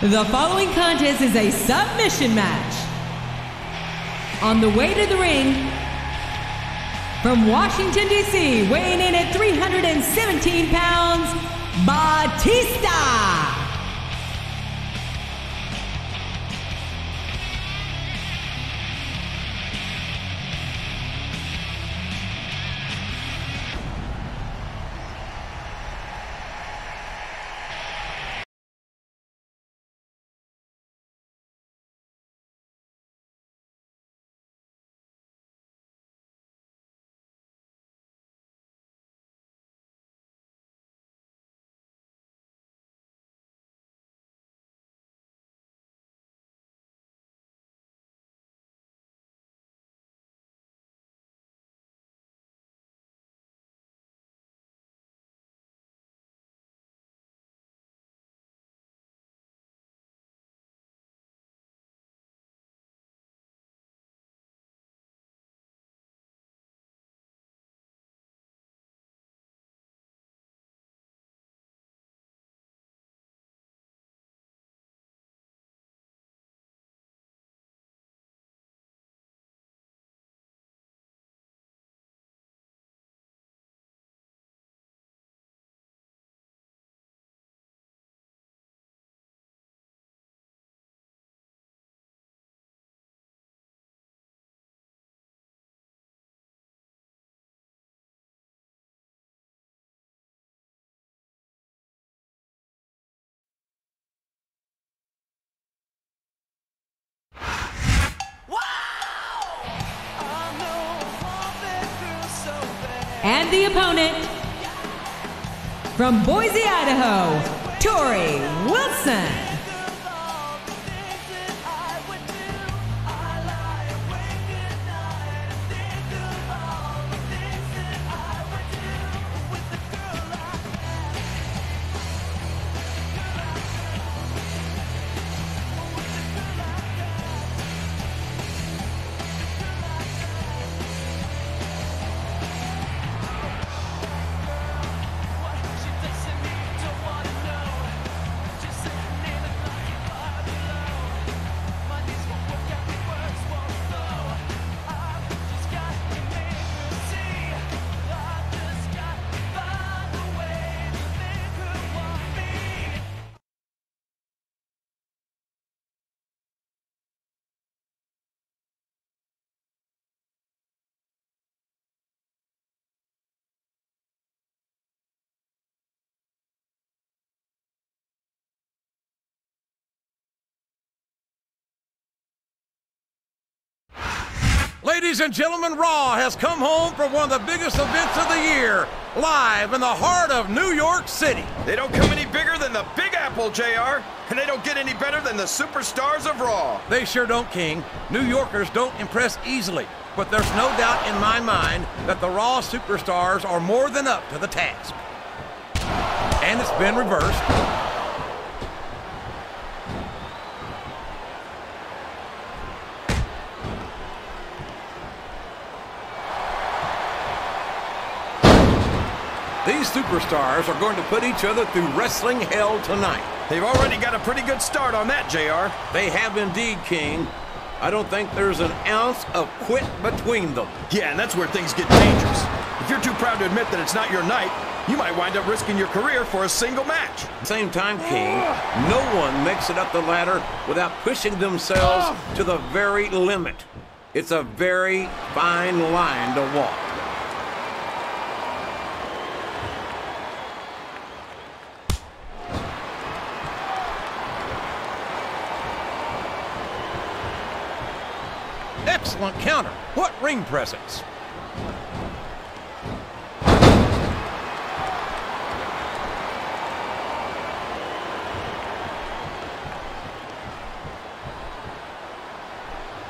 The following contest is a submission match. On the way to the ring, from Washington, D.C., weighing in at 317 pounds, Batista. And the opponent, from Boise, Idaho, Torrie Wilson. Ladies and gentlemen, Raw has come home for one of the biggest events of the year, live in the heart of New York City. They don't come any bigger than the Big Apple, JR, and they don't get any better than the superstars of Raw. They sure don't, King. New Yorkers don't impress easily, but there's no doubt in my mind that the Raw superstars are more than up to the task. And it's been reversed. These superstars are going to put each other through wrestling hell tonight. They've already got a pretty good start on that, JR. They have indeed, King. I don't think there's an ounce of quit between them. Yeah, and that's where things get dangerous. If you're too proud to admit that it's not your night, you might wind up risking your career for a single match. At the same time, King, no one makes it up the ladder without pushing themselves to the very limit. It's a very fine line to walk. Excellent counter. What ring presence.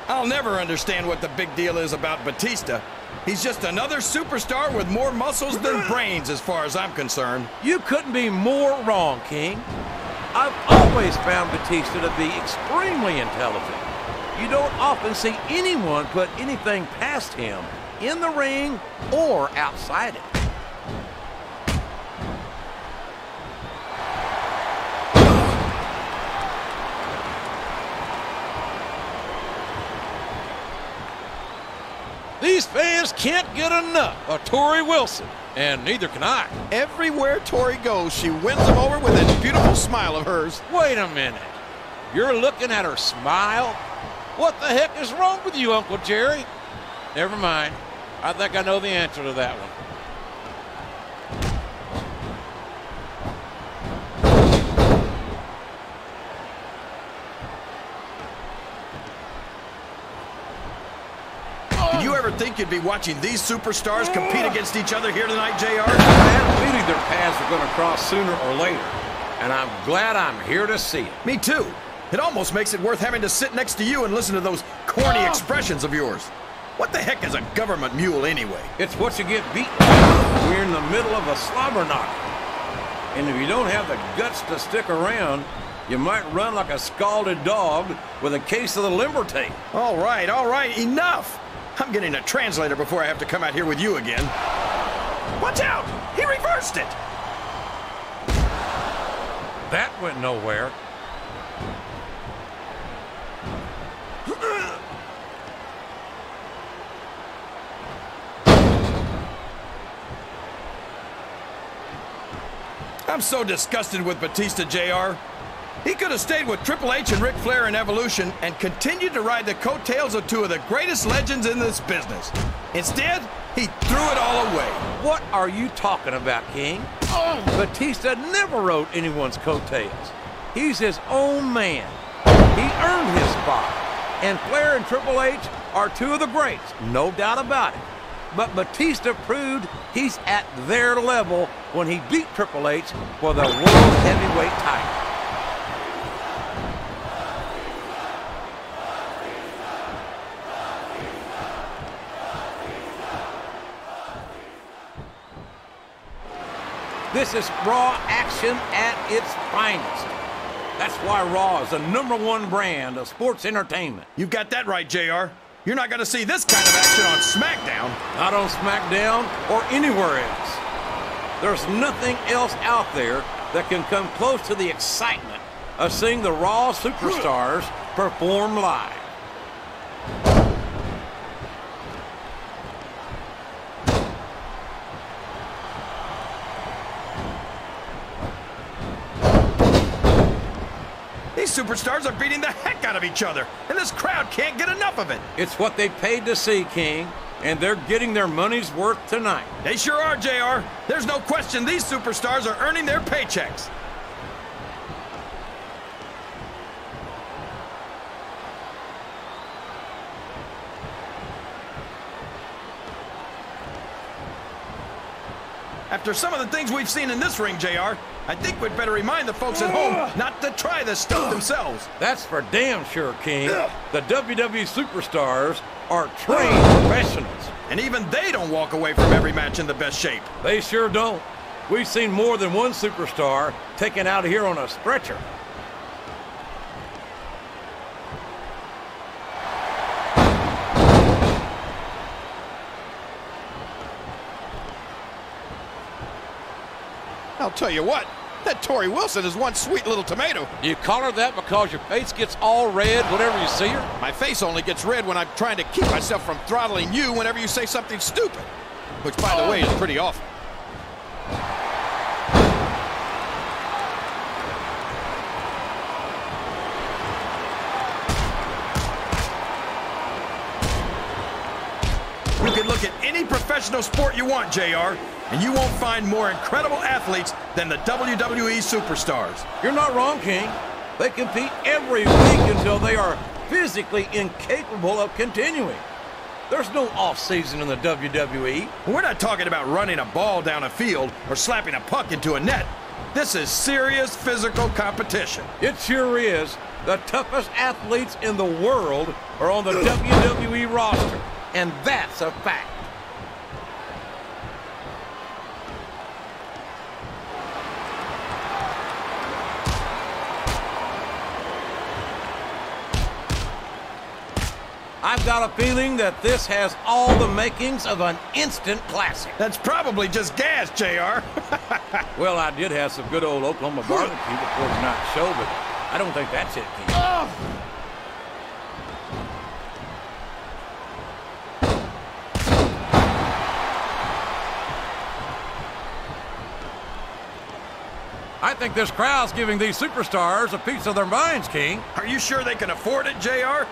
I'll never understand what the big deal is about Batista. He's just another superstar with more muscles than brains as far as I'm concerned. You couldn't be more wrong, King. I've always found Batista to be extremely intelligent. You don't often see anyone put anything past him in the ring or outside it. These fans can't get enough of Torrie Wilson, and neither can I. Everywhere Torrie goes, she wins them over with that beautiful smile of hers. Wait a minute. You're looking at her smile? What the heck is wrong with you, Uncle Jerry? Never mind. I think I know the answer to that one. Did you ever think you'd be watching these superstars compete against each other here tonight, JR? I had a feeling their paths were going to cross sooner or later, and I'm glad I'm here to see it. Me too. It almost makes it worth having to sit next to you and listen to those corny expressions of yours. What the heck is a government mule anyway? It's what you get beaten when you're in the middle of a slobber knocker. And if you don't have the guts to stick around, you might run like a scalded dog with a case of the limber tape. All right, enough. I'm getting a translator before I have to come out here with you again. Watch out! He reversed it! That went nowhere. I'm so disgusted with Batista, JR. He could have stayed with Triple H and Ric Flair in Evolution and continued to ride the coattails of two of the greatest legends in this business. Instead, he threw it all away. What are you talking about, King? Batista never rode anyone's coattails. He's his own man. He earned his spot. And Flair and Triple H are two of the greats, no doubt about it. But Batista proved he's at their level when he beat Triple H for the World Heavyweight title. This is Raw action at its finest. That's why Raw is the #1 brand of sports entertainment. You've got that right, JR. You're not going to see this kind of action on SmackDown. Not on SmackDown or anywhere else. There's nothing else out there that can come close to the excitement of seeing the Raw superstars perform live. These superstars are beating the heck out of each other, and this crowd can't get enough of it. It's what they paid to see, King, and they're getting their money's worth tonight. They sure are, JR. There's no question these superstars are earning their paychecks. After some of the things we've seen in this ring, JR, I think we'd better remind the folks at home not to try this stuff themselves. That's for damn sure, King. The WWE superstars are trained professionals. And even they don't walk away from every match in the best shape. They sure don't. We've seen more than one superstar taken out of here on a stretcher. I'll tell you what, that Torrie Wilson is one sweet little tomato. You call her that because your face gets all red whenever you see her? My face only gets red when I'm trying to keep myself from throttling you whenever you say something stupid. Which, by the way, is pretty awful. You can look at any professional sport you want, JR, and you won't find more incredible athletes than the WWE superstars. You're not wrong, King. They compete every week until they are physically incapable of continuing. There's no off-season in the WWE. We're not talking about running a ball down a field or slapping a puck into a net. This is serious physical competition. It sure is. The toughest athletes in the world are on the WWE roster, and that's a fact. I've got a feeling that this has all the makings of an instant classic. That's probably just gas, JR. Well, I did have some good old Oklahoma barbecue before tonight's show, but I don't think that's it, King. I think this crowd's giving these superstars a piece of their minds, King. Are you sure they can afford it, JR?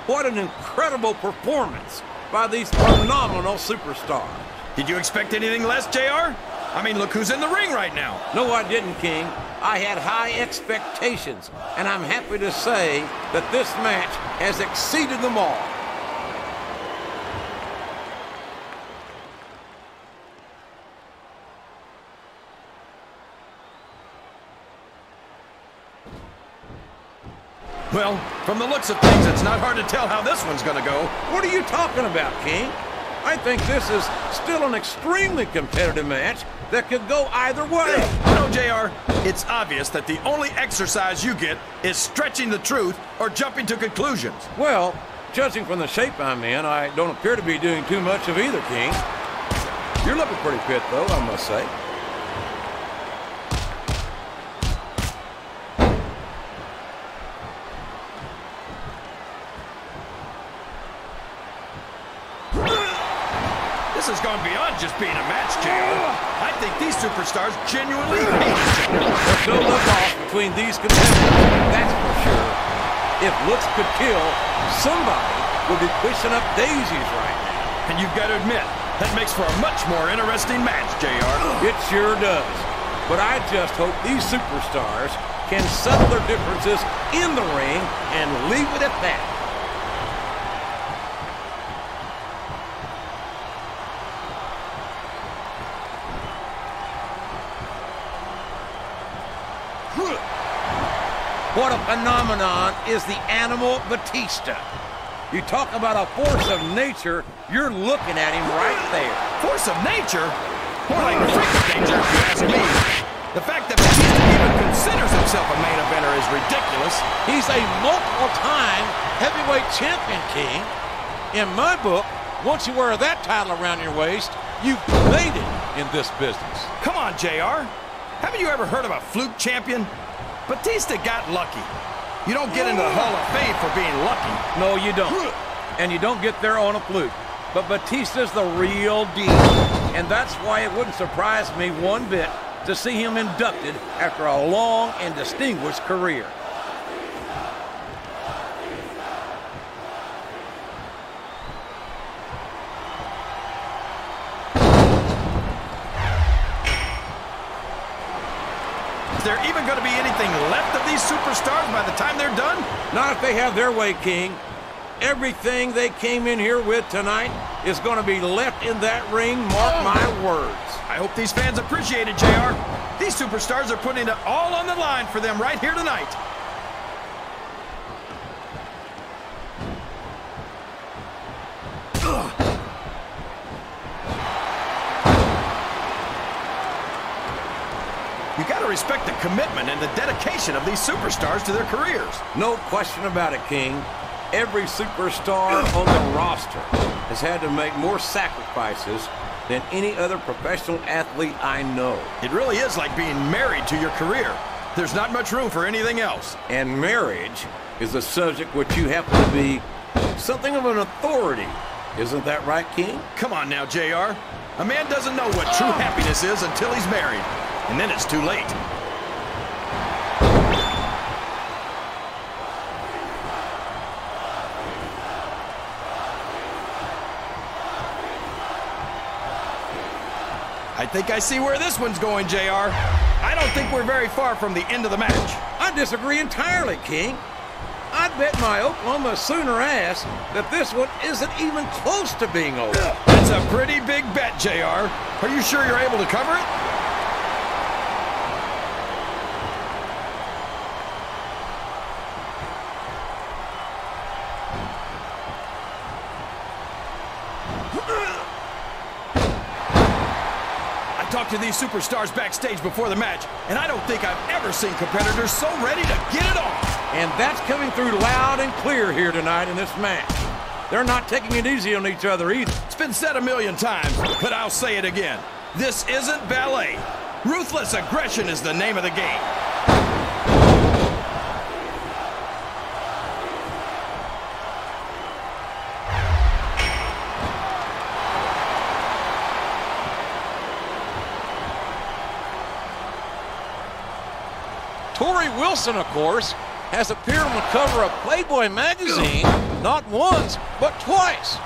What an incredible performance by these phenomenal superstars. Did you expect anything less, JR? I mean, look who's in the ring right now. No, I didn't, King. I had high expectations, and I'm happy to say that this match has exceeded them all. Well, from the looks of things, it's not hard to tell how this one's gonna go. What are you talking about, King? I think this is still an extremely competitive match that could go either way. No, JR, it's obvious that the only exercise you get is stretching the truth or jumping to conclusions. Well, judging from the shape I'm in, I don't appear to be doing too much of either, King. You're looking pretty fit, though, I must say. This has gone beyond just being a match, JR. I think these superstars genuinely hate each other. There's no look-off between these competitors, that's for sure. If looks could kill, somebody would be pushing up daisies right now. And you've got to admit, that makes for a much more interesting match, JR. It sure does. But I just hope these superstars can settle their differences in the ring and leave it at that. What a phenomenon is the animal Batista. You talk about a force of nature, you're looking at him right there. Force of nature? More like a freak of nature, if you ask me. The fact that Batista even considers himself a main eventer is ridiculous. He's a multiple-time heavyweight champion, King. In my book, once you wear that title around your waist, you've made it in this business. Come on, JR. Haven't you ever heard of a fluke champion? Batista got lucky. You don't get into the Hall of Fame for being lucky. No, you don't. And you don't get there on a fluke. But Batista's the real deal. And that's why it wouldn't surprise me one bit to see him inducted after a long and distinguished career. Is there even going to be anything left of these superstars by the time they're done? Not if they have their way, King. Everything they came in here with tonight is going to be left in that ring, mark my words. I hope these fans appreciate it, JR. These superstars are putting it all on the line for them right here tonight. You got to respect the commitment and the dedication of these superstars to their careers. No question about it, King. Every superstar on the roster has had to make more sacrifices than any other professional athlete I know. It really is like being married to your career. There's not much room for anything else. And marriage is a subject which you happen to be something of an authority. Isn't that right, King? Come on now, JR. A man doesn't know what true happiness is until he's married. And then it's too late. I think I see where this one's going, JR. I don't think we're very far from the end of the match. I disagree entirely, King. I'd bet my Oklahoma Sooner ass that this one isn't even close to being over. That's a pretty big bet, JR. Are you sure you're able to cover it? Talked to these superstars backstage before the match, and I don't think I've ever seen competitors so ready to get it on. And that's coming through loud and clear here tonight in this match. They're not taking it easy on each other either. It's been said a million times, but I'll say it again. This isn't ballet. Ruthless aggression is the name of the game. Torrie Wilson, of course, has appeared on the cover of Playboy magazine not once, but twice.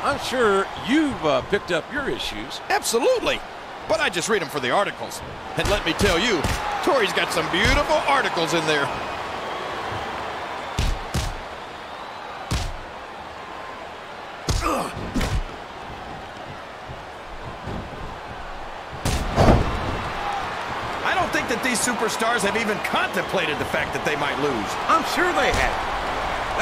I'm sure you've picked up your issues. Absolutely. But I just read them for the articles. And let me tell you, Torrie's got some beautiful articles in there. I don't think that these superstars have even contemplated the fact that they might lose. I'm sure they have.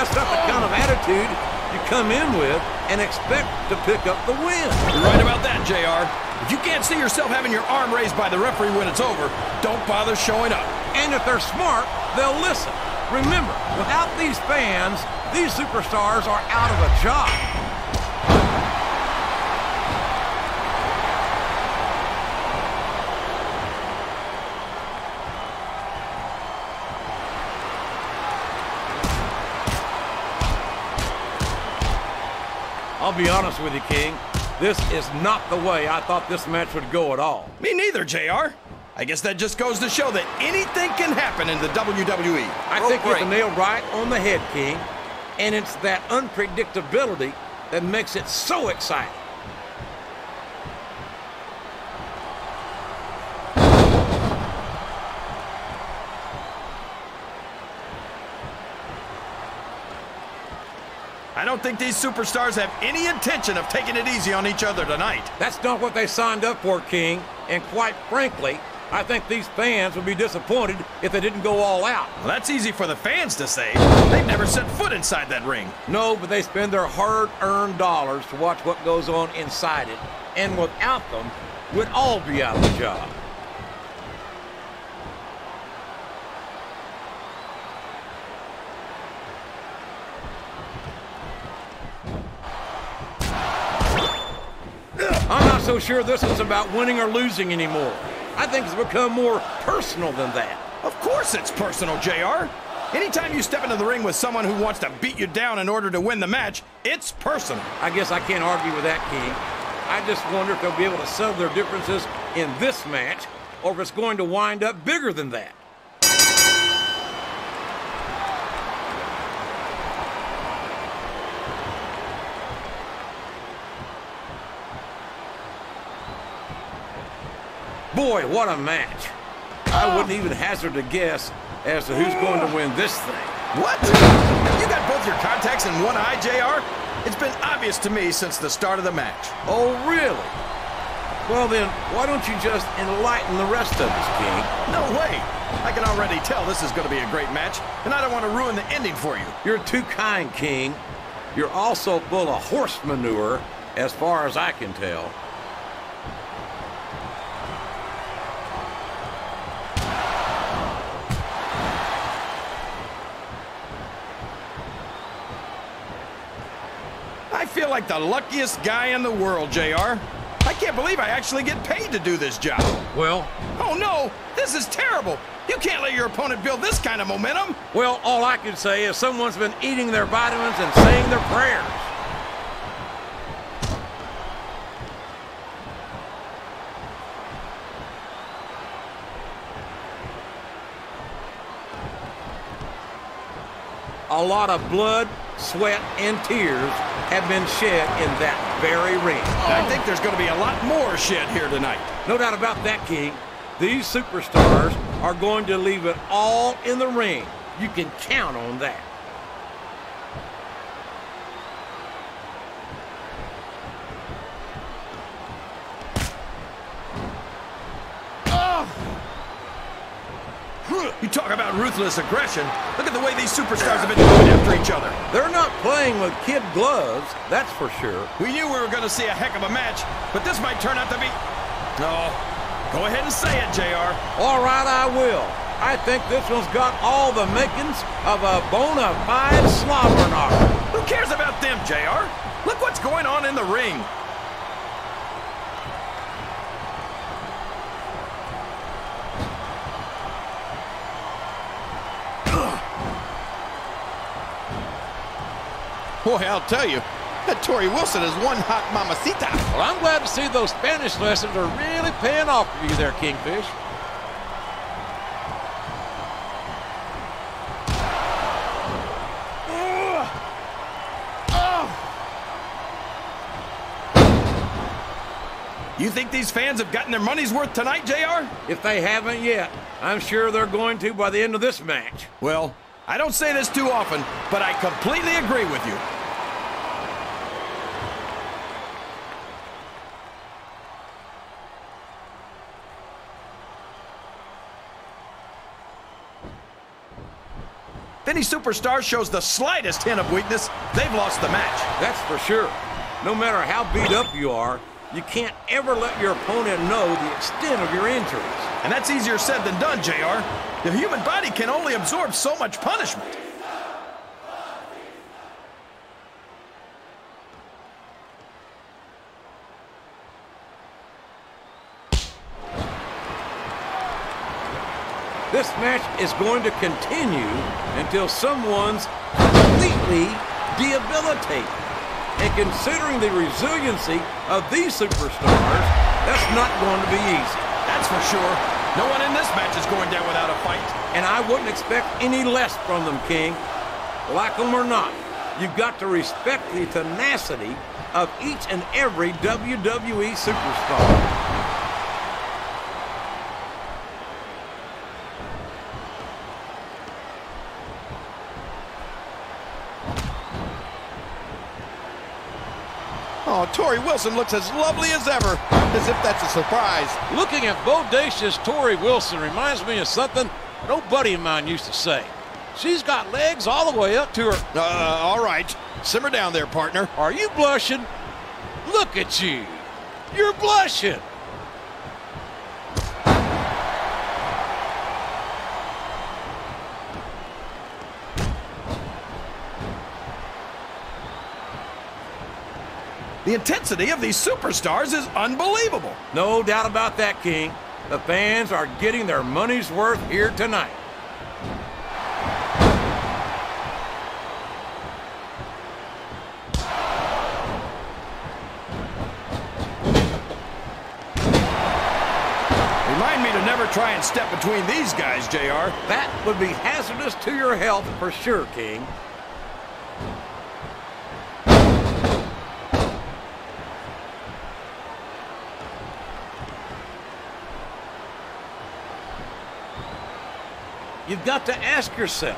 That's not the kind of attitude you come in with and expect to pick up the win. You're right about that, JR. If you can't see yourself having your arm raised by the referee when it's over, don't bother showing up. And if they're smart, they'll listen. Remember, without these fans, these superstars are out of a job. I'll be honest with you, King. This is not the way I thought this match would go at all. Me neither, JR. I guess that just goes to show that anything can happen in the WWE. I think you hit the nail right on the head, King. And it's that unpredictability that makes it so exciting. I don't think these superstars have any intention of taking it easy on each other tonight. That's not what they signed up for, King. And quite frankly, I think these fans would be disappointed if they didn't go all out. Well, that's easy for the fans to say. They've never set foot inside that ring. No, but they spend their hard-earned dollars to watch what goes on inside it. And without them, we'd all be out of the job. I'm not so sure this is about winning or losing anymore. I think it's become more personal than that. Of course it's personal, JR. Anytime you step into the ring with someone who wants to beat you down in order to win the match, it's personal. I guess I can't argue with that, King. I just wonder if they'll be able to settle their differences in this match, or if it's going to wind up bigger than that. Boy, what a match. I wouldn't even hazard a guess as to who's going to win this thing. What? You got both your contacts in one eye, JR? It's been obvious to me since the start of the match. Oh, really? Well then, why don't you just enlighten the rest of us, King? No way. I can already tell this is going to be a great match, and I don't want to ruin the ending for you. You're too kind, King. You're also full of horse manure, as far as I can tell. I feel like the luckiest guy in the world, JR. I can't believe I actually get paid to do this job. Well? Oh no, this is terrible. You can't let your opponent build this kind of momentum. Well, all I can say is someone's been eating their vitamins and saying their prayers. A lot of blood, sweat, and tears have been shed in that very ring. I think there's going to be a lot more shed here tonight. No doubt about that, King. These superstars are going to leave it all in the ring. You can count on that. You talk about ruthless aggression. Look at the way these superstars have been going after each other. They're not playing with kid gloves, that's for sure. We knew we were going to see a heck of a match, but this might turn out to be... No. Go ahead and say it, JR. All right, I will. I think this one's got all the makings of a bona fide slobber knocker. Who cares about them, JR? Look what's going on in the ring. Boy, I'll tell you, that Torrie Wilson is one hot mamacita. Well, I'm glad to see those Spanish lessons are really paying off for you there, Kingfish. You think these fans have gotten their money's worth tonight, JR? If they haven't yet, I'm sure they're going to by the end of this match. Well, I don't say this too often, but I completely agree with you. If any superstar shows the slightest hint of weakness, they've lost the match. That's for sure. No matter how beat up you are, you can't ever let your opponent know the extent of your injuries. And that's easier said than done, JR. The human body can only absorb so much punishment. This match is going to continue until someone's completely debilitated. And considering the resiliency of these superstars, that's not going to be easy. That's for sure. No one in this match is going down without a fight. And I wouldn't expect any less from them, King. Like them or not, you've got to respect the tenacity of each and every WWE superstar. Oh, Torrie Wilson looks as lovely as ever, as if that's a surprise. Looking at bodacious Torrie Wilson reminds me of something an old buddy of mine used to say. She's got legs all the way up to her. All right. Simmer down there, partner. Are you blushing? Look at you. You're blushing. The intensity of these superstars is unbelievable. No doubt about that, King. The fans are getting their money's worth here tonight. Remind me to never try and step between these guys, JR. That would be hazardous to your health for sure, King. You've got to ask yourself,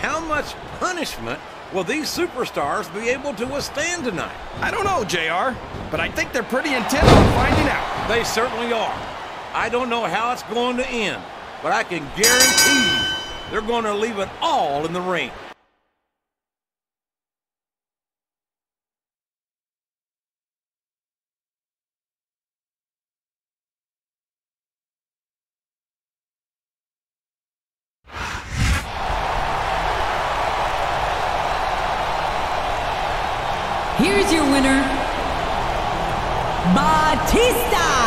how much punishment will these superstars be able to withstand tonight? I don't know, JR, but I think they're pretty intent on finding out. They certainly are. I don't know how it's going to end, but I can guarantee you they're going to leave it all in the ring. Here's your winner, Batista.